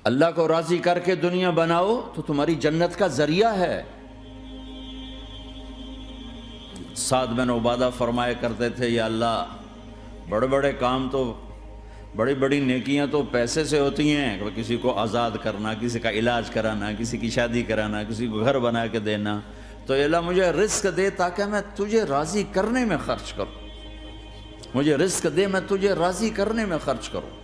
اللہ کو راضی کر کے دنیا بناؤ تو تمہاری جنت کا ذریعہ ہے۔ سعد بن عبادہ فرمایا کرتے تھے، یا اللہ بڑے بڑے کام تو، بڑی بڑی نیکیاں تو پیسے سے ہوتی ہیں، کسی کو آزاد کرنا، کسی کا علاج کرانا، کسی کی شادی کرانا، کسی کو گھر بنا کے دینا، تو اللہ مجھے رزق دے تاکہ میں تجھے راضی کرنے میں خرچ کروں، مجھے رزق دے میں تجھے راضی کرنے میں خرچ کروں۔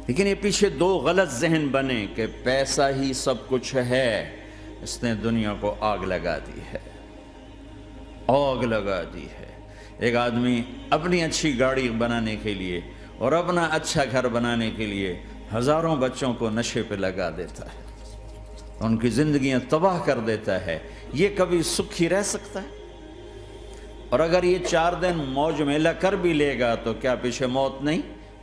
لیکن یہ پیچھے دو غلط ذہن بنے کہ پیسہ ہی سب کچھ ہے، اس نے دنیا کو آگ لگا دی ہے، آگ لگا دی ہے۔ ایک آدمی اپنی اچھی گاڑی بنانے کے لیے اور اپنا اچھا گھر بنانے کے لیے ہزاروں بچوں کو نشے پہ لگا دیتا ہے، ان کی زندگیاں تباہ کر دیتا ہے۔ یہ کبھی سکھی رہ سکتا ہے؟ اور اگر یہ 4 دن موج میلہ کر بھی لے گا تو کیا پیچھے موت نہیں؟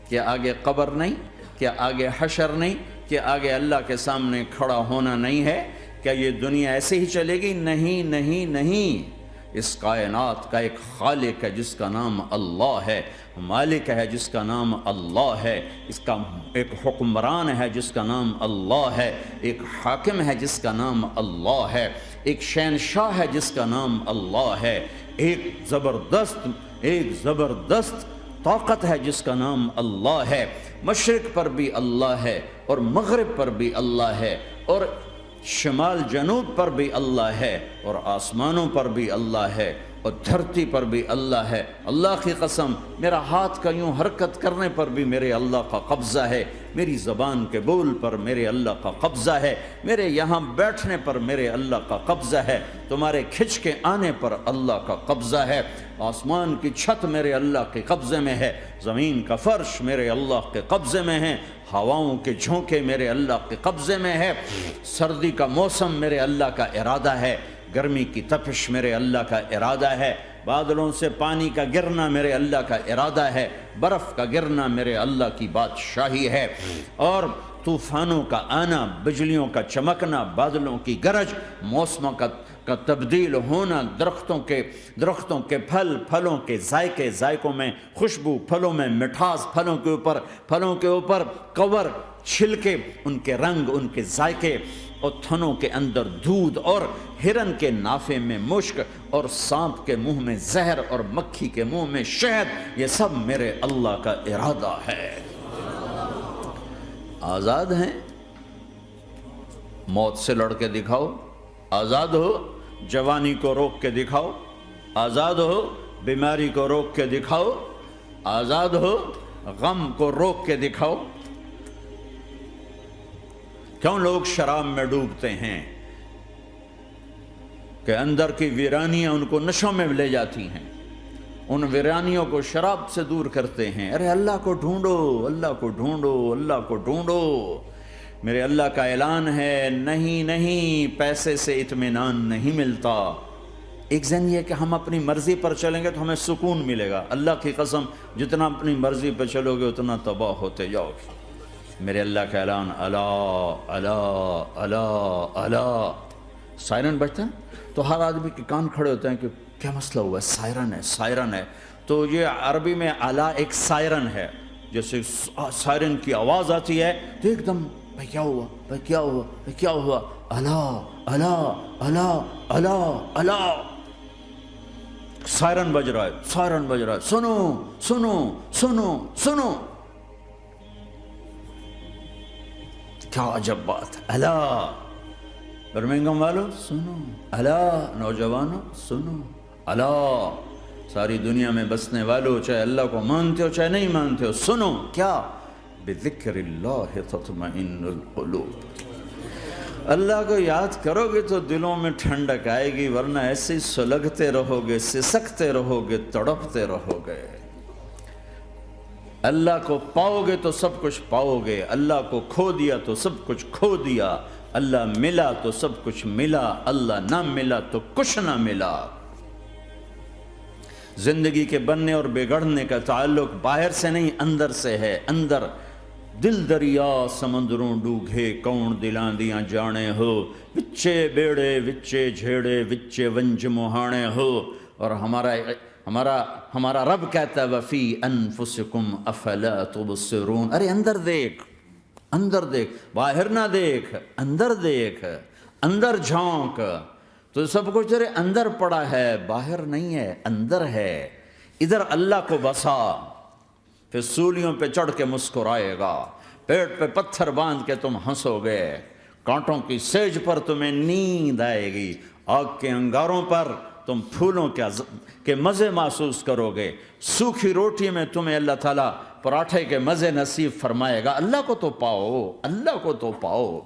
کیا آگے قبر نہیں؟ کیا آگے حشر نہیں؟ کیا آگے اللہ کے سامنے کھڑا ہونا نہیں ہے؟ کیا یہ دنیا ایسے ہی چلے گی؟ نہیں نہیں نہیں، اس کائنات کا ایک خالق ہے جس کا نام اللہ ہے، مالک ہے جس کا نام اللہ ہے، اس کا ایک حکمران ہے جس کا نام اللہ ہے، ایک حاکم ہے جس کا نام اللہ ہے، ایک شہنشاہ ہے جس کا نام اللہ ہے، ایک زبردست طاقت ہے جس کا نام اللہ ہے۔ مشرق پر بھی اللہ ہے اور مغرب پر بھی اللہ ہے اور شمال جنوب پر بھی اللہ ہے اور آسمانوں پر بھی اللہ ہے اور دھرتی پر بھی اللہ ہے۔ اللہ کی قسم، میرا ہاتھ کا یوں حرکت کرنے پر بھی میرے اللہ کا قبضہ ہے، میری زبان کے بول پر میرے اللہ کا قبضہ ہے، میرے یہاں بیٹھنے پر میرے اللہ کا قبضہ ہے، تمہارے کھچ کے آنے پر اللہ کا قبضہ ہے۔ آسمان کی چھت میرے اللہ کے قبضے میں ہے، زمین کا فرش میرے اللہ کے قبضے میں ہے، ہواؤں کے جھونکے میرے اللہ کے قبضے میں ہے، سردی کا موسم میرے اللہ کا ارادہ ہے، گرمی کی تپش میرے اللہ کا ارادہ ہے، بادلوں سے پانی کا گرنا میرے اللہ کا ارادہ ہے، برف کا گرنا میرے اللہ کی بادشاہی ہے، اور طوفانوں کا آنا، بجلیوں کا چمکنا، بادلوں کی گرج، موسموں کا تبدیل ہونا، درختوں کے پھلوں کے ذائقوں میں خوشبو، پھلوں میں مٹھاس، پھلوں کے اوپر کور، چھلکے، ان کے رنگ، ان کے ذائقے، اور تھنوں کے اندر دودھ، اور ہرن کے نافے میں مشک، اور سانپ کے منہ میں زہر، اور مکھی کے منہ میں شہد، یہ سب میرے اللہ کا ارادہ ہے۔ آزاد ہیں؟ موت سے لڑ کے دکھاؤ، آزاد ہو، جوانی کو روک کے دکھاؤ، آزاد ہو، بیماری کو روک کے دکھاؤ، آزاد ہو، غم کو روک کے دکھاؤ۔ کیوں لوگ شراب میں ڈوبتے ہیں؟ کہ اندر کی ویرانیاں ان کو نشوں میں لے جاتی ہیں، ان ویرانیوں کو شراب سے دور کرتے ہیں۔ ارے اللہ کو ڈھونڈو، اللہ کو ڈھونڈو، اللہ کو ڈھونڈو۔ میرے اللہ کا اعلان ہے، نہیں پیسے سے اطمینان نہیں ملتا۔ ایک ذہن یہ کہ ہم اپنی مرضی پر چلیں گے تو ہمیں سکون ملے گا۔ اللہ کی قسم، جتنا اپنی مرضی پر چلو گے اتنا تباہ ہوتے جاؤ گے۔ میرے اللہ کا اعلان، اللہ اللہ اللہ اللہ، سائرن بجتا ہے تو ہر آدمی کے کان کھڑے ہوتے ہیں کہ کیا مسئلہ ہوا ہے؟ سائرن ہے۔ تو یہ عربی میں اعلیٰ ایک سائرن ہے، جیسے سائرن کی آواز آتی ہے تو ایک دم بھائی کیا ہوا، بھائی کیا ہوا، بھائی کیا ہوا، اللہ اللہ اللہ اللہ اللہ، سائرن بج رہا ہے، سنو سنو سنو سنو، کیا عجب بات ہے۔ اللہ برمنگم والو سنو، اللہ نوجوانوں سنو، اللہ ساری دنیا میں بسنے والو، چاہے اللہ کو مانتے ہو چاہے نہیں مانتے ہو، سنو، کیا؟ بذکر اللہ تطمئن القلوب، اللہ کو یاد کرو گے تو دلوں میں ٹھنڈک آئے گی، ورنہ ایسے ہی سلگتے رہو گے، سسکتے رہو گے، تڑپتے رہو گے۔ اللہ کو پاؤ گے تو سب کچھ پاؤ گے، اللہ کو کھو دیا تو سب کچھ کھو دیا، اللہ ملا تو سب کچھ ملا، اللہ نہ ملا تو کچھ نہ ملا۔ زندگی کے بننے اور بگڑنے کا تعلق باہر سے نہیں اندر سے ہے۔ اندر دل دریا سمندروں ڈوگھے، کون دلاں دیاں جانے ہو، وچے بیڑے وچے جھیڑے وچے ونج مہانے ہو۔ اور ہمارا رب کہتا ہے وفی انفسکم افلا تبصرون، ارے اندر دیکھ، اندر دیکھ، باہر نہ دیکھ، اندر دیکھ، اندر جھونک، تو سب کچھ تیرے اندر پڑا ہے، باہر نہیں ہے، اندر ہے۔ ادھر اللہ کو بسا، پھر سولیوں پہ چڑھ کے مسکرائے گا، پیٹ پہ پتھر باندھ کے تم ہنسو گے، کانٹوں کی سیج پر تمہیں نیند آئے گی، آگ کے انگاروں پر تم پھولوں کے مزے محسوس کرو گے، سوکھی روٹی میں تمہیں اللہ تعالیٰ پراٹھے کے مزے نصیب فرمائے گا۔ اللہ کو تو پاؤ، اللہ کو تو پاؤ۔